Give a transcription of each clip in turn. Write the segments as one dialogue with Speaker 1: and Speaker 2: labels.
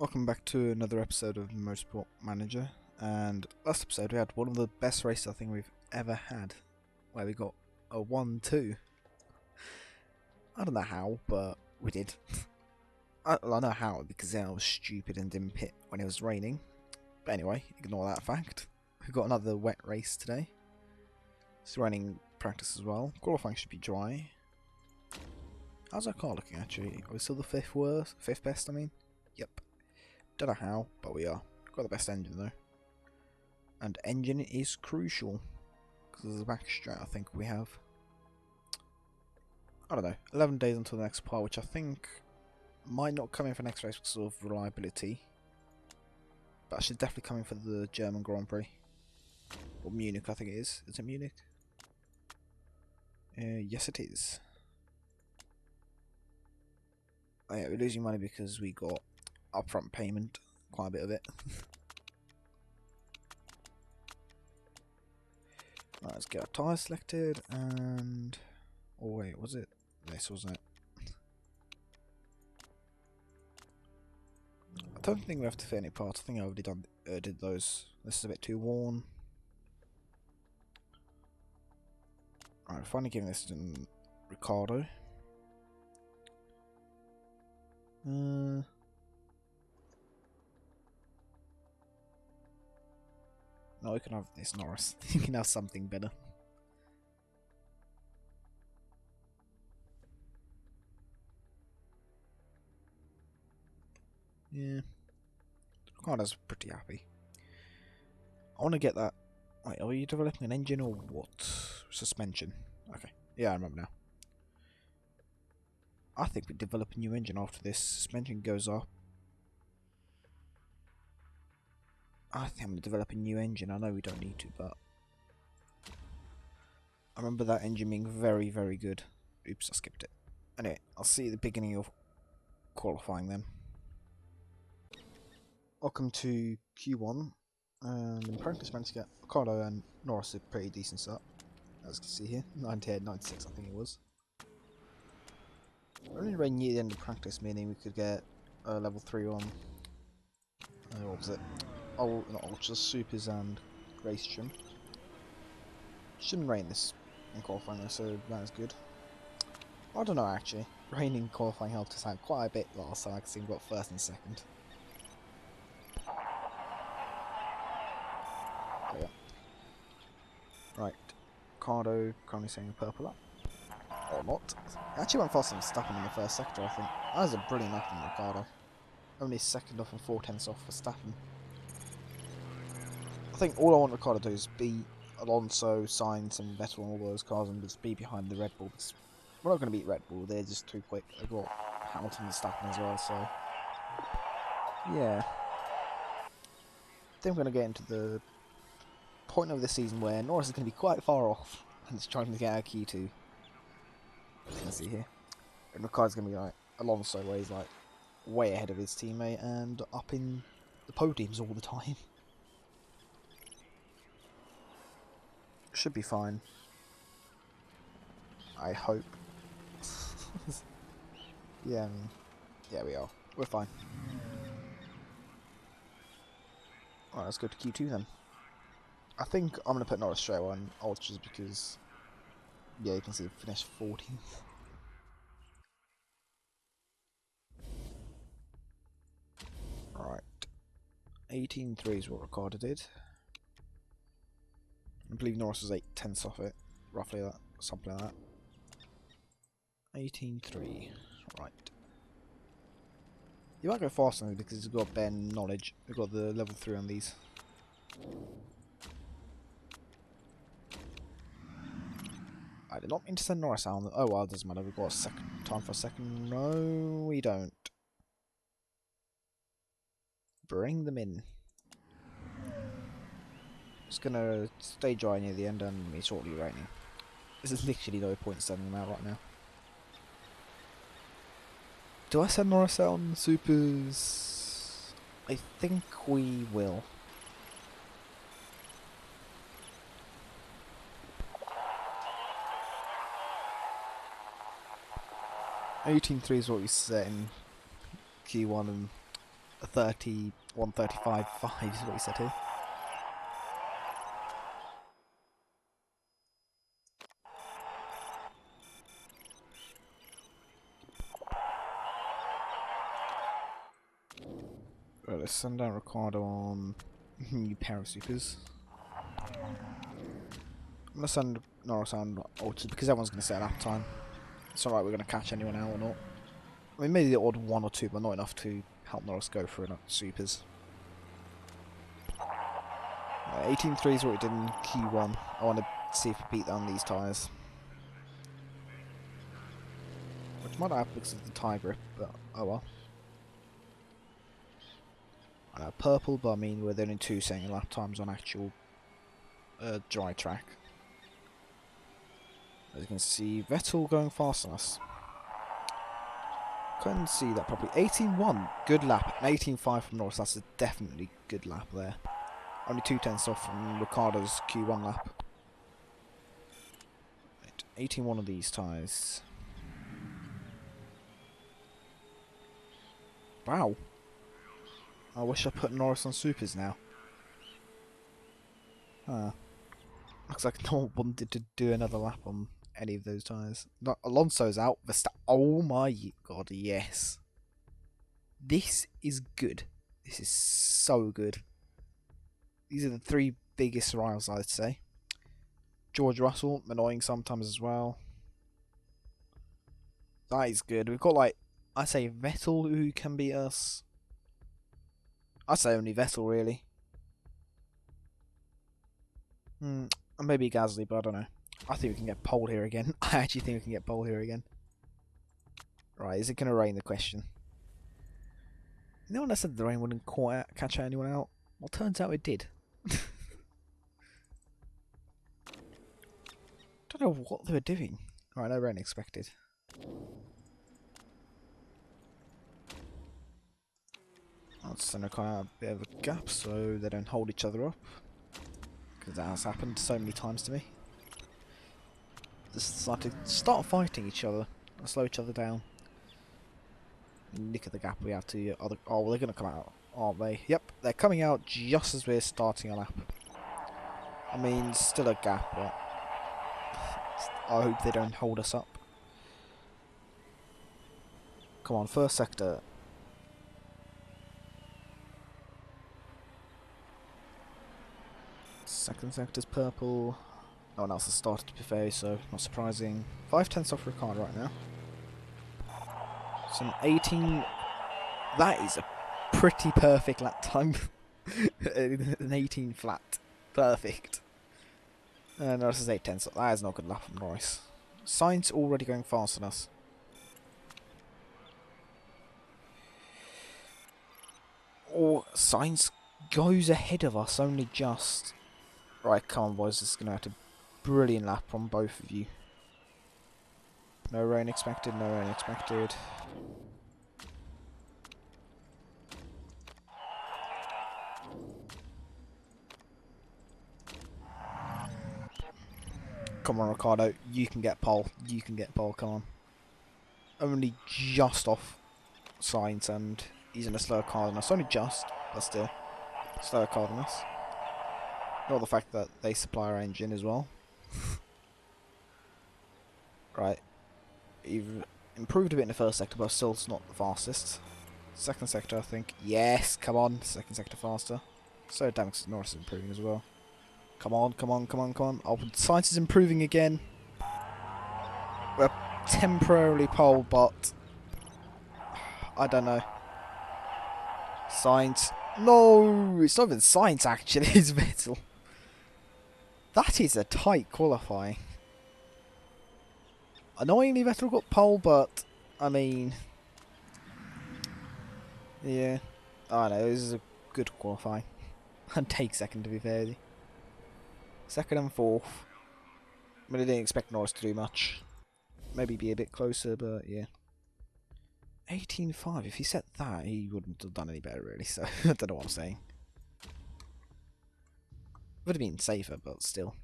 Speaker 1: Welcome back to another episode of Motorsport Manager, and last episode we had one of the best races I think we've ever had, where we got a 1-2. I don't know how, but we did. I know how because I was stupid and didn't pit when it was raining, but anyway, ignore that fact. We've got another wet race today. It's raining practice as well. Qualifying should be dry. How's our car looking actually? Are we still the fifth best I mean? Yep. Don't know how, but we are. Got the best engine though. And engine is crucial. Because there's a back straight I think we have. I don't know. 11 days until the next part, which I think might not come in for next race because of reliability. But I should definitely come in for the German Grand Prix. Or Munich I think it is. Is it Munich? Yes it is. Oh yeah, we're losing money because we got upfront payment, quite a bit of it. Right, let's get our tyres selected and... oh wait, was it? This wasn't it? I don't think we have to fit any parts. I think I already did those. This is a bit too worn. Alright, finally giving this to Ricardo. No, we can have this Norris. You can have something better. Yeah. Ricardo's pretty happy. I want to get that. Wait, are you developing an engine or what? Suspension. Okay. Yeah, I remember now. I think we develop a new engine after this. Suspension goes up. I think I'm going to develop a new engine. I know we don't need to, but I remember that engine being very, very good. Oops, I skipped it. Anyway, I'll see you at the beginning of qualifying then. Welcome to Q1. In practice, managed to get Ricardo and Norris a pretty decent start. As you can see here, 98, 96 I think it was. Only ran near the end of practice, meaning we could get level 3 on, what was it? Oh, not Ultras, Supers and Race Trim. Shouldn't rain this in qualifying though, so that is good. I don't know actually, raining qualifying helped us out quite a bit last time. I can see we got first and second. Oh yeah. Right, Ricardo currently saying purple up. Or not. Actually went faster than Verstappen in the first sector, I think. That was a brilliant lap from Ricardo. Only second off and 4/10 off Verstappen. I think all I want Ricardo to do is beat Alonso, Sainz and Vettel and all those cars and just be behind the Red Bull. Because we're not going to beat Red Bull, they're just too quick. They've got Hamilton and Verstappen as well, so... yeah. I think we're going to get into the point of the season where Norris is going to be quite far off and is trying to get out Q2. As you can see here. And Ricardo's going to be like Alonso, where he's like way ahead of his teammate and up in the podiums all the time. Should be fine. I hope. Yeah, yeah, we are. We're fine. Alright, let's go to Q2 then. I think I'm going to put Norris straight on Ultras because, yeah, you can see finished 14th. Right. 18.3 is what Ricardo did. I believe Norris was 8/10 off it. Roughly that, something like that. 18.3. Right. You might go faster because he's got bare knowledge. We've got the level 3 on these. I did not mean to send Norris out on the... oh well, it doesn't matter. We've got a second time for a second. No, we don't. Bring them in. Just gonna stay dry near the end and it's shortly raining. This is literally no point sending them out right now. Do I send Norris out on Supers? I think we will. $18.3 is what we set in Q1 and a 31:35.5 is what he said here. Right, let's send down Ricardo on new pair of supers. I'm going to send Norris on ultras because everyone's going to set lap time. It's not like we're going to catch anyone out or not. I mean, maybe the odd one or two, but not enough to help Norris go through supers. 18.3 is what we did in Q1. I want to see if we beat that on these tyres. Which might not happen because of the tyre grip, but oh well. Purple, but I mean we're only 2 second lap times on actual dry track. As you can see, Vettel going fast on us. Couldn't see that properly. 18.1, good lap. And 18.5 from Norris, that's a definitely good lap there. Only 2/10 off from Ricciardo's Q1 lap. Right, 18.1 of these tyres. Wow. I wish I put Norris on supers now. Looks like no one wanted to do another lap on any of those tyres. Alonso's out. Oh my god, yes. This is good. This is so good. These are the 3 biggest rivals, I'd say. George Russell, annoying sometimes as well. That is good. We've got, like, I'd say Vettel who can beat us. I'd say only Vettel, really. And maybe Gasly, but I don't know. I think we can get pole here again. I actually think we can get pole here again. Right, is it going to rain, the question? No one said the rain wouldn't catch anyone out. Well, turns out it did. Don't know what they were doing. Right, no rain expected. Let's send a bit of a gap so they don't hold each other up. Because that has happened so many times to me. Just start fighting each other and slow each other down. Look at the gap we have to other. Oh, well, they're going to come out, aren't they? Yep, they're coming out just as we're starting a lap. I mean, still a gap, but I hope they don't hold us up. Come on, first sector. Second sector's purple. No one else has started to be fair, so not surprising. 5/10 off Ricardo right now. Some 18. That is a pretty perfect lap time. An 18 flat. Perfect. Norris is 8/10, so that is not a good lap from Norris. Sainz already going fast on us. Oh, Sainz goes ahead of us only just. Right, come on boys, this is going to have to brilliant lap from both of you. No rain expected, no rain expected. Come on, Ricardo, you can get pole. You can get pole, come on. Only just off Sainz, and he's in a slower car than us. Only just, but still. Slower car than us. Not the fact that they supply our engine as well. Right. You've improved a bit in the first sector, but still it's not the fastest. Second sector, I think. Yes, come on. Second sector faster. So damn it, Norris is improving as well. Come on, come on, come on, come on. Oh, Sainz is improving again. We're temporarily pole, but I don't know. Sainz. No, it's not even Sainz actually, it's Vettel. That is a tight qualifying. Annoyingly, Vettel got pole, but I mean, yeah, I don't know. This is a good qualifying. And take second to be fair. Second and fourth. I mean, I didn't expect Norris to do much. Maybe be a bit closer, but yeah. 18.5. If he set that, he wouldn't have done any better, really. So I don't know what I'm saying. Would have been safer, but still.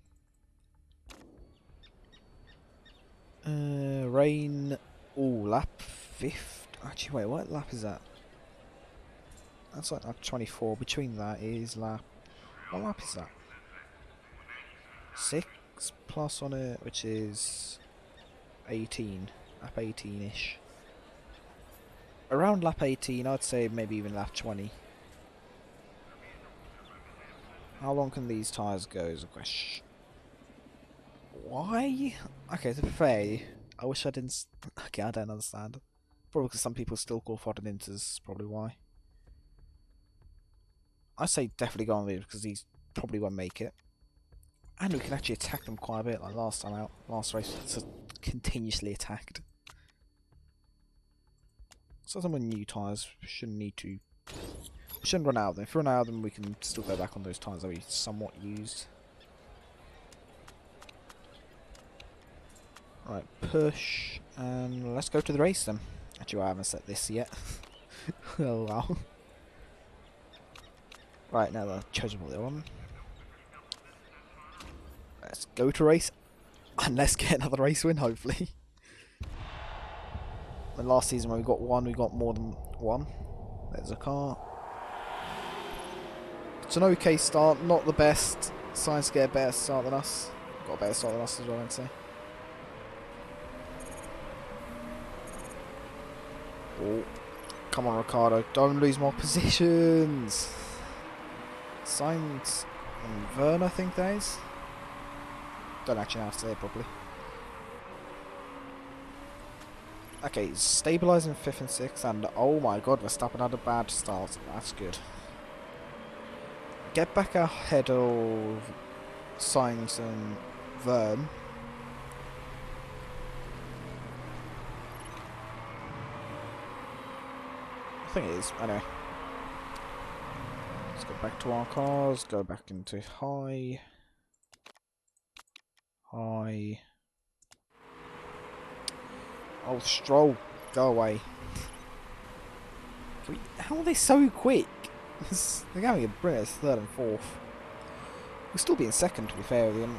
Speaker 1: Rain. Oh, lap 5th. Actually, wait, what lap is that? That's like lap 24. Between that is lap... What lap is that? 6 plus on it, which is 18. Lap 18-ish. Around lap 18, I'd say maybe even lap 20. How long can these tyres go is a question. Why? Okay, to be fair, I wish I didn't... Okay, I don't understand. Probably because some people still call Fodden Inters, probably why. I say definitely go on with it because these probably won't make it. And we can actually attack them quite a bit, like last time out. Last race, it's continuously attacked. So some of the new tyres shouldn't need to... We shouldn't run out of them. If we run out of them, we can still go back on those tyres that we somewhat used. Right, push, and let's go to the race then. Actually, I haven't set this yet. Oh wow. Right, now the changeable they're on. Let's go to race, and let's get another race win, hopefully. The last season when we got one, we got more than one. There's a car. It's an okay start, not the best. Science get a better start than us. Got a better start than us as well, I'd say. Oh, come on, Ricardo. Don't lose more positions. Sainz and Verne, I think that is. Don't actually know how to say it properly. Okay, stabilising 5th and 6th, and oh my god, Verstappen had a bad start. That's good. Get back ahead of Sainz and Verne. I think it is. Anyway. Let's go back to our cars. Go back into high. High. Oh, Stroll. Go away. How are they so quick? They're having a brilliant 3rd and 4th. We'll still be in 2nd, to be fair with you. And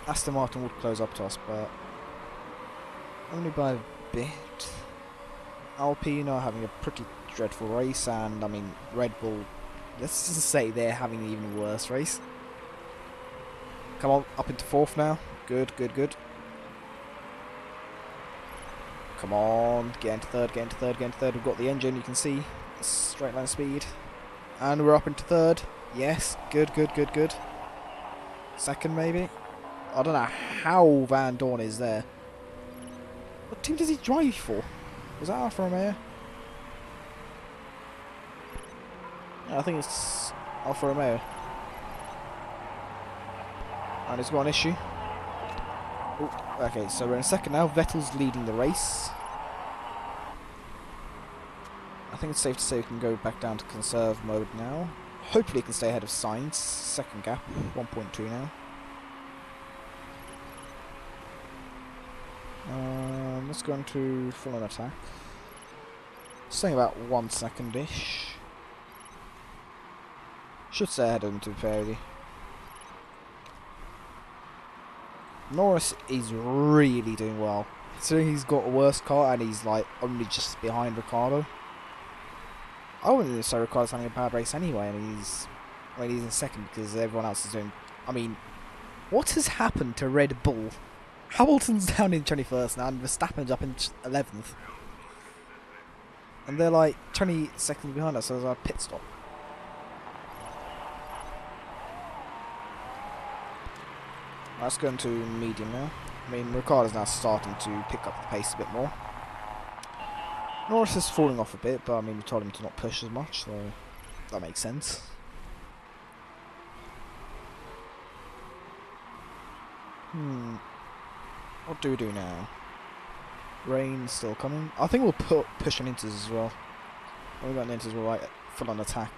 Speaker 1: Aston Martin would close up to us, but only by a bit. Alpine are having a pretty dreadful race, and I mean Red Bull, let's just say they're having an even worse race. Come on, up into 4th now. Good, good, good. Come on, get into 3rd, get into 3rd, get into 3rd. We've got the engine, you can see. Straight line speed. And we're up into 3rd. Yes, good, good, good, good. 2nd maybe. I don't know how Van Dorn is there. What team does he drive for? Was that Alfa Romeo? Yeah, I think it's Alfa Romeo. And it's got an issue. Ooh, okay, so we're in 2nd now. Vettel's leading the race. I think it's safe to say we can go back down to conserve mode now. Hopefully it can stay ahead of Sainz. 2nd gap, 1.2 now. Let's go into full on attack. Staying about 1 second-ish. Should stay ahead of him, to be fair with you. Norris is really doing well. Considering he's got a worse car and he's like only just behind Ricardo. I wouldn't say Ricardo's having a bad race anyway, and he's in 2nd because everyone else is doing... I mean, what has happened to Red Bull? Hamilton's down in 21st now and Verstappen's up in 11th. And they're like 20 seconds behind us, so there's a pit stop. Let's go into medium now. I mean, Ricciardo's now starting to pick up the pace a bit more. Norris is falling off a bit, but I mean, we told him to not push as much, so that makes sense. What do we do now? Rain's still coming. I think we'll push an Inters as well. When we got an Inters, we'll like full on attack.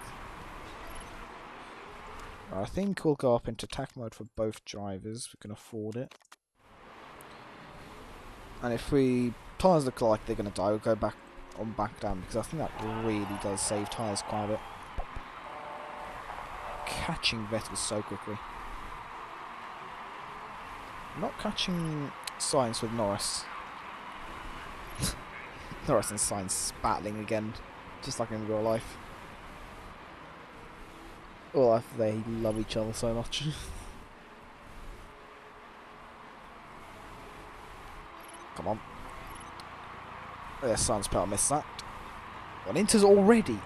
Speaker 1: I think we'll go up into attack mode for both drivers. We can afford it. And if we tyres look like they're going to die, we'll go back down because I think that really does save tyres quite a bit. Catching Vettel so quickly. Not catching Sainz with Norris. Norris and Sainz battling again, just like in real life. Oh, they love each other so much. Come on. There's Science Power, missed that. Well, Inter's already.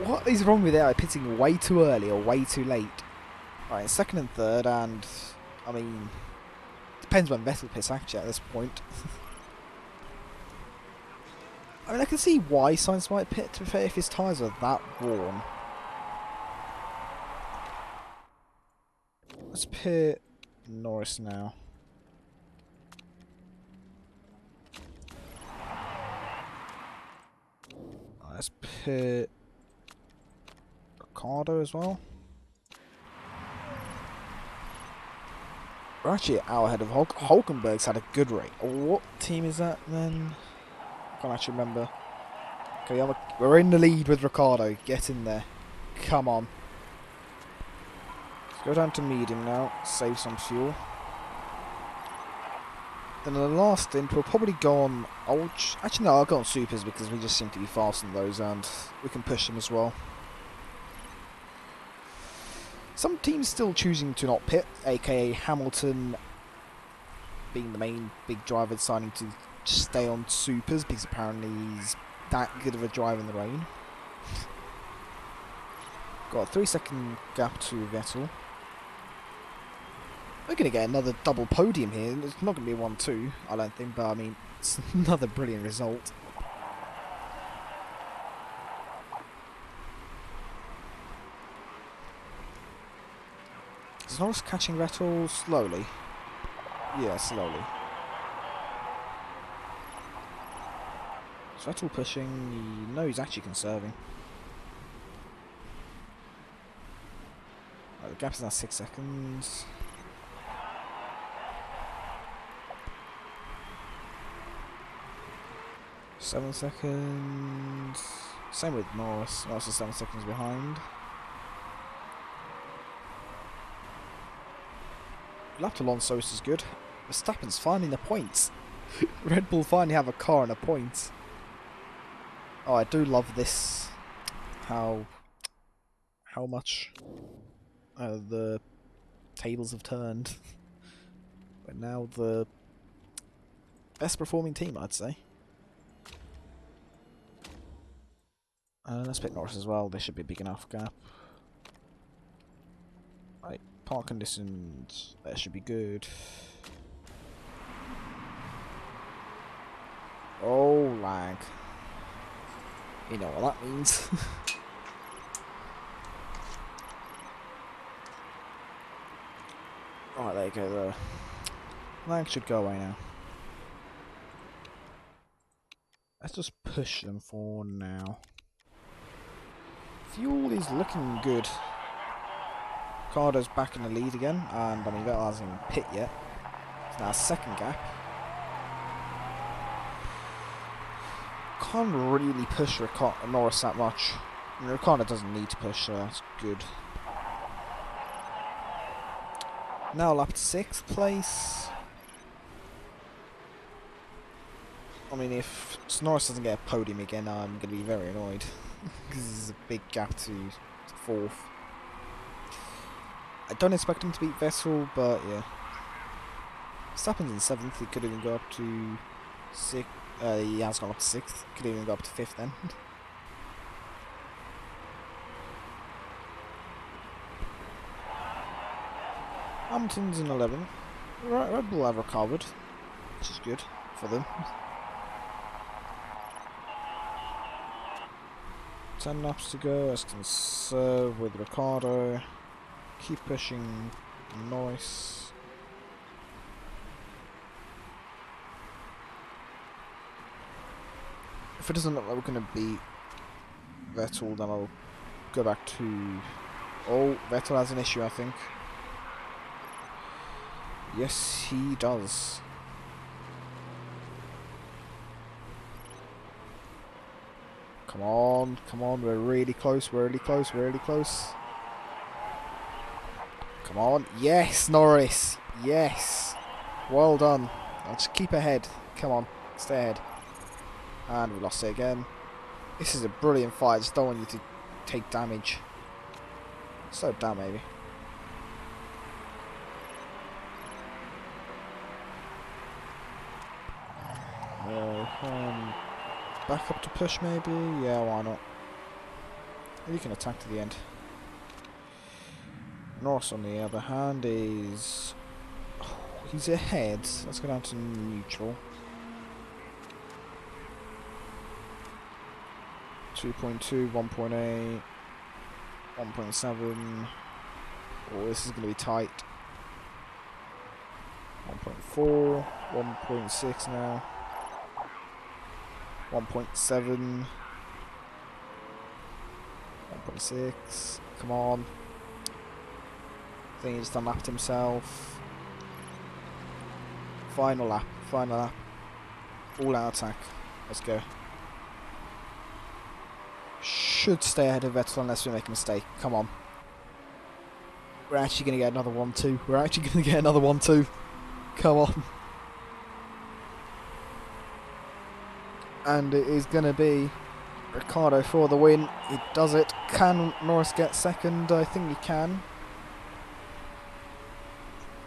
Speaker 1: What is wrong with it? Pitting way too early or way too late? Right, second and third, and I mean, depends when Vettel pits actually at this point. I mean, I can see why Sainz might pit, to be fair, if his tyres are that worn. Let's pit Norris now. Let's pit Ricardo as well. We're actually an hour ahead of Hulkenberg's had a good rate. What team is that then? I can't actually remember. Okay, we're in the lead with Ricardo. Get in there. Come on. Let's go down to medium now. Save some fuel. Then in the last stint, we'll probably go on... Actually, no, I'll go on supers because we just seem to be fast in those and we can push them as well. Some teams still choosing to not pit, aka Hamilton being the main big driver deciding to stay on supers because apparently he's that good of a driver in the rain. Got a 3-second gap to Vettel. We're going to get another double podium here. It's not going to be a 1-2, I don't think, but I mean, it's another brilliant result. Is Norris catching Vettel slowly? Yeah, slowly. Is Vettel pushing? No, he's actually conserving. Right, the gap is now 6 seconds. Seven seconds. Same with Norris. Norris is 7 seconds behind. Lap to Alonso is good. Verstappen's finding the points. Red Bull finally have a car and a point. Oh, I do love this. How much the tables have turned. We're now the best performing team, I'd say. Let's pick Norris as well. There should be a big enough gap. Right, park conditions. That should be good. Oh, lag. You know what that means. Right, there you go. The lag should go away now. Let's just push them for now. Fuel is looking good. Ricardo's back in the lead again, and I mean, Vettel hasn't even pit yet. It's now a second gap. Can't really push Norris that much. I mean, Ricardo doesn't need to push, so that's good. Now lap to 6th place. I mean, if Norris doesn't get a podium again, I'm going to be very annoyed. Because there's a big gap to 4th. I don't expect him to beat Vettel, but yeah. Verstappen's in 7th, he could even go up to 6th. He has gone up to 6th, could even go up to 5th then. Hamilton's in 11th. Red Bull have recovered, which is good for them. 10 laps to go. Let's conserve with Ricardo. Keep pushing Norris. If it doesn't look like we're going to beat Vettel, then I'll go back to... Oh, Vettel has an issue, I think. Yes, he does. Come on, come on, we're really close, we're really close, we're really close. Come on, yes, Norris, yes. Well done. I'll just keep ahead. Come on, stay ahead. And we lost it again. This is a brilliant fight, I just don't want you to take damage. Slow it down, maybe. Back up to push, maybe? Yeah, why not? You can attack to the end. Norris, on the other hand, is... Oh, he's ahead. Let's go down to neutral. 2.2, 1.8, 1.7. Oh, this is going to be tight. 1.4, 1.6 now. 1.7. 1.6. Come on. I think he just unlapped himself. Final lap. Final lap. All out attack. Let's go. Should stay ahead of Vettel unless we make a mistake. Come on. We're actually going to get another 1-2. We're actually going to get another 1-2. Come on. And it is going to be Ricciardo for the win. He does it. Can Norris get second? I think he can.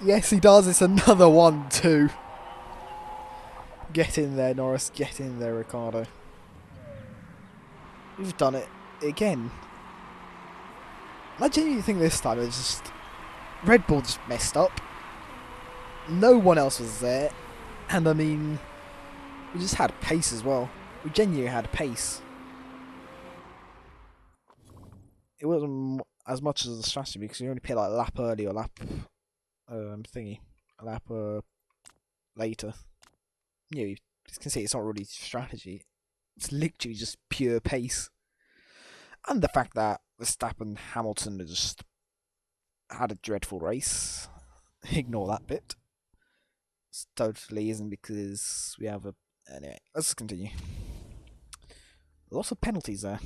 Speaker 1: Yes, he does. It's another 1-2. Get in there, Norris. Get in there, Ricciardo. We've done it again. I genuinely think this time it's just... Red Bull just messed up. No one else was there. And I mean... We just had pace as well. We genuinely had pace. It wasn't as much as a strategy because you only played like a lap early or lap... thingy. A lap later. You can see it's not really strategy. It's literally just pure pace. And the fact that Verstappen and Hamilton just had a dreadful race. Ignore that bit. It totally isn't because we have a... Anyway, let's continue. Lots of penalties there.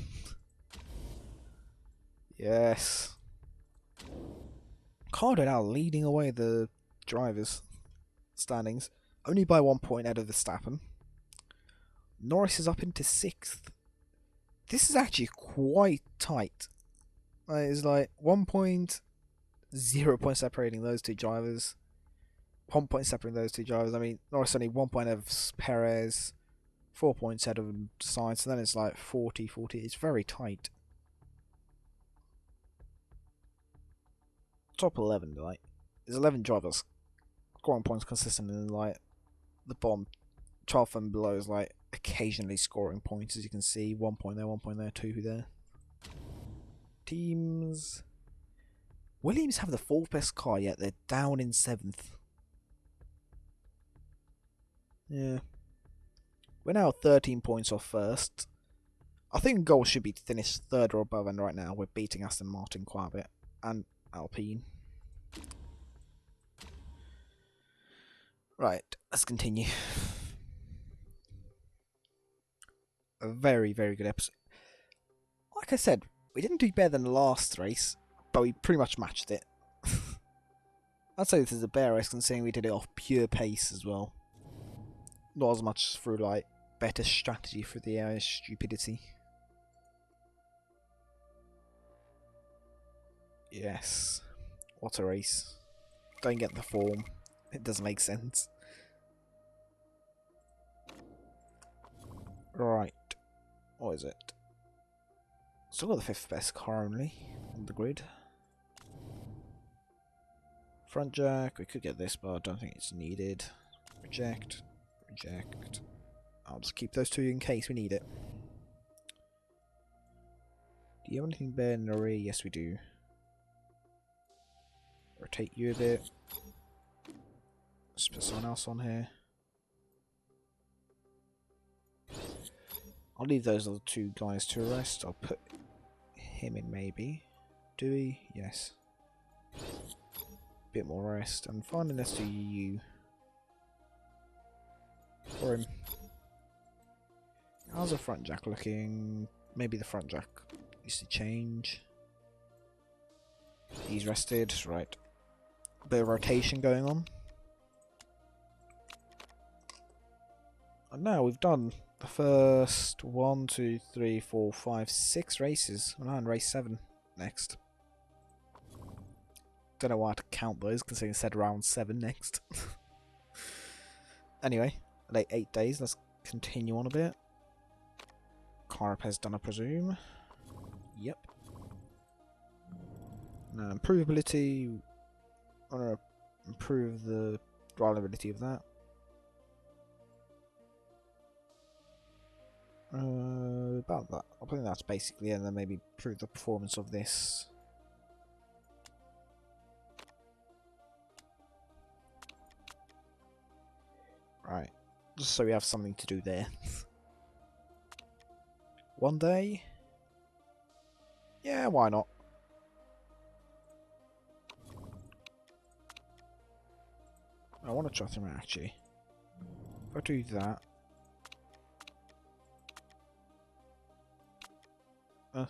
Speaker 1: Yes. Ricardo now leading away the drivers' standings. Only by 1 point out of Verstappen. Norris is up into 6th. This is actually quite tight. It's like 1 point, 0 point separating those two drivers. 1 point separating those two drivers. I mean, Norris only 1 point of Perez. 4 points out of Sainz. So then it's like 40, 40. It's very tight. Top 11, like, there's 11 drivers scoring points consistently, and like the bottom 12 and below is like occasionally scoring points, as you can see. 1 point there, 1 point there, 2 there. Teams. Williams have the 4th best car, yet they're down in 7th. Yeah. We're now 13 points off first. I think the goal should be to finish 3rd or above, and right now we're beating Aston Martin quite a bit. And Alpine. Right, let's continue. A very, very good episode. Like I said, we didn't do better than the last race, but we pretty much matched it. I'd say this is a better race considering we did it off pure pace as well. Not as much through like better strategy for the stupidity. Yes. What a race. Don't get the form. It doesn't make sense. Right. What is it? Still got the 5th best car only on the grid. Front jack. We could get this, but I don't think it's needed. Reject. Reject. I'll just keep those two in case we need it. Do you have anything better in the rear? Yes, we do. Rotate you a bit. Let's put someone else on here. I'll leave those other 2 guys to rest. I'll put him in maybe. Do we? Yes. Bit more rest. And finally, let's do you. For him. How's the front jack looking? Maybe the front jack needs to change. He's rested. Right. Bit of rotation going on. And now we've done the first 1, 2, 3, 4, 5, 6 races. We're now in race 7 next. Don't know why to count those, considering it said round 7 next. Anyway, late 8 days, let's continue on a bit. Car repair's done, I presume. Yep. Now, improvability. I want to improve the reliability of that. About that. I think that's basically it, and then maybe improve the performance of this. Right. Just so we have something to do there. One day? Yeah, why not? I want to try them out, actually. If I do that...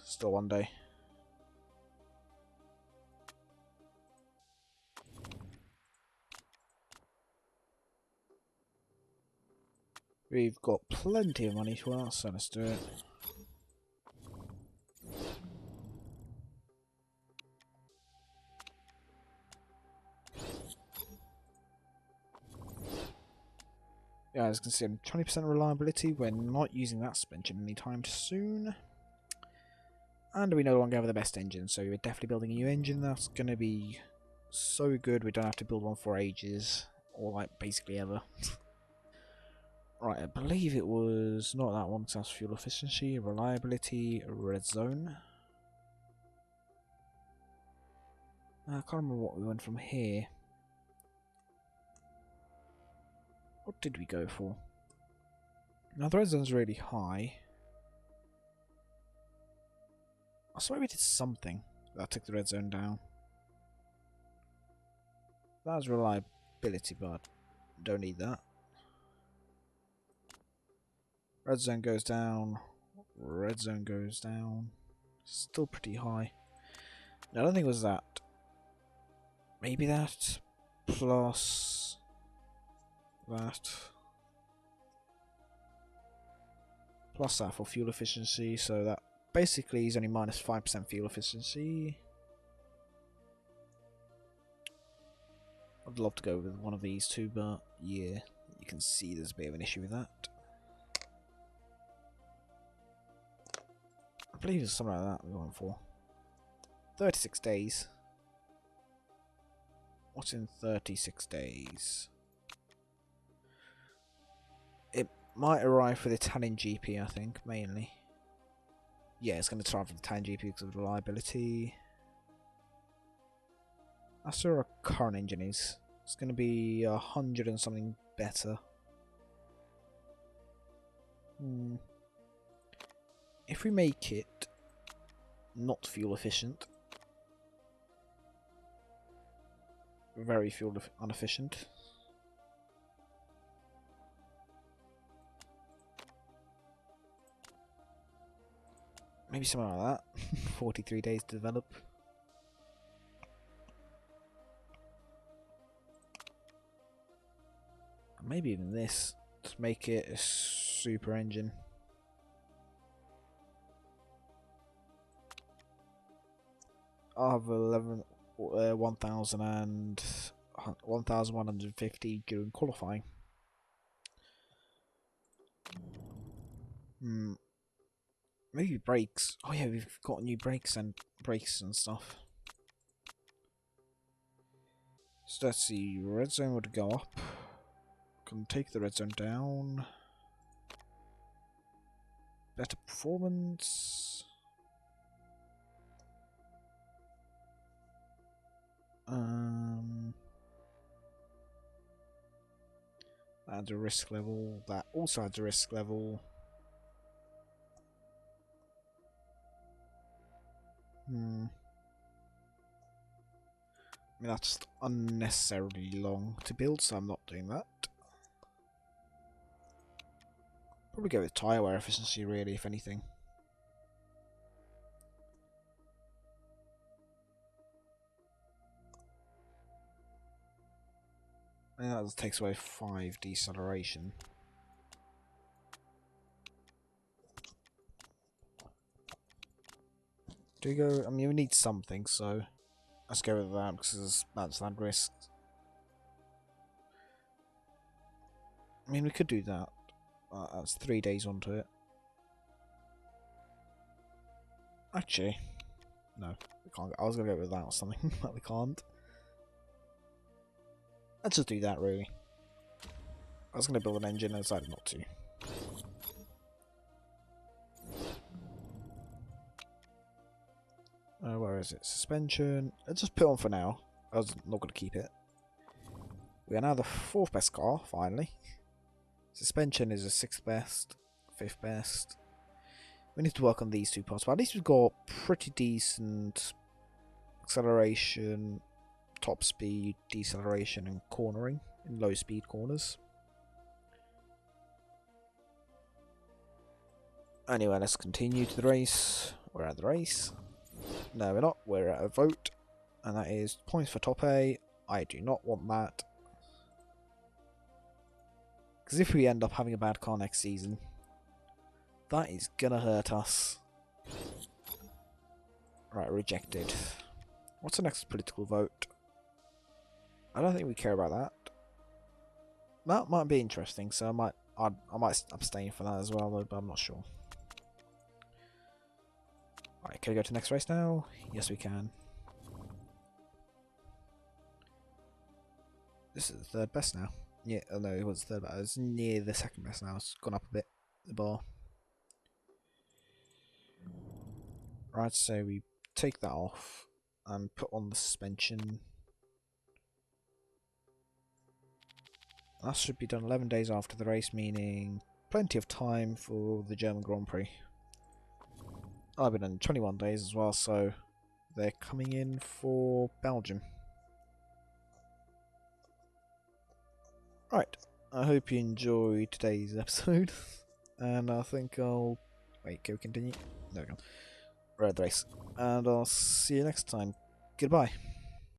Speaker 1: still one day. We've got plenty of money to ask, so let's do it. Yeah, as you can see, 20% reliability. We're not using that suspension anytime soon. And we no longer have the best engine, so we're definitely building a new engine. That's going to be so good, we don't have to build one for ages. Or, like, basically ever. Right, I believe it was not that one, because that's fuel efficiency, reliability, red zone. I can't remember what we went from here. What did we go for? Now, the red zone's really high. I swear we did something that took the red zone down. That was reliability, but I don't need that. Red zone goes down. Red zone goes down. Still pretty high. No, I don't think it was that. Maybe that plus that. Plus that for fuel efficiency, so that basically is only minus 5% fuel efficiency. I'd love to go with one of these two, but yeah, you can see there's a bit of an issue with that. I believe it's something like that we went for. 36 days. What's in 36 days? It might arrive for the Italian GP, I think, mainly. Yeah, it's going to arrive for the Italian GP because of reliability. That's where our current engine is. It's going to be 100 and something better. If we make it not fuel efficient, very fuel inefficient. Maybe something like that. 43 days to develop. Maybe even this to make it a super engine. I'll have 1,000 and 1,150 during qualifying. Maybe brakes. Oh yeah, we've got new brakes and stuff. So let's see. Red zone would go up. Can take the red zone down. Better performance. Adds a risk level. That also adds a risk level. I mean, that's unnecessarily long to build, so I'm not doing that. Probably go with tyre wear efficiency, really, if anything. And that takes away 5 deceleration. Do we go? I mean, we need something, so Let's go with that because that's land risk. I mean, we could do that. That's 3 days onto it. Actually, no, we can't. I was gonna go with that or something, but we can't. Let's just do that, really. I was gonna build an engine and decided not to. Where is it? Suspension. Let's just put it on for now. I was not gonna keep it. We are now the 4th best car, finally. Suspension is the 6th best, 5th best. We need to work on these 2 parts, but at least we've got pretty decent acceleration, top speed, deceleration, and cornering in low speed corners. Anyway, let's continue to the race. We're at the race. No, we're not. We're at a vote, and that is points for top A. I do not want that. Because if we end up having a bad car next season, that is gonna hurt us. Right, rejected. What's the next political vote? I don't think we care about that. That might be interesting, so I might abstain for that as well, though, but I'm not sure. Alright, can we go to the next race now? Yes, we can. This is the 3rd best now. Yeah, oh no, it was 3rd best. It's near the 2nd best now. It's gone up a bit, the bar. Right, so we take that off and put on the suspension. That should be done 11 days after the race, meaning plenty of time for the German Grand Prix. I've been done 21 days as well, so they're coming in for Belgium. Right, I hope you enjoyed today's episode, and I think I'll... Wait, can we continue? There we go. We're at the race, and I'll see you next time. Goodbye.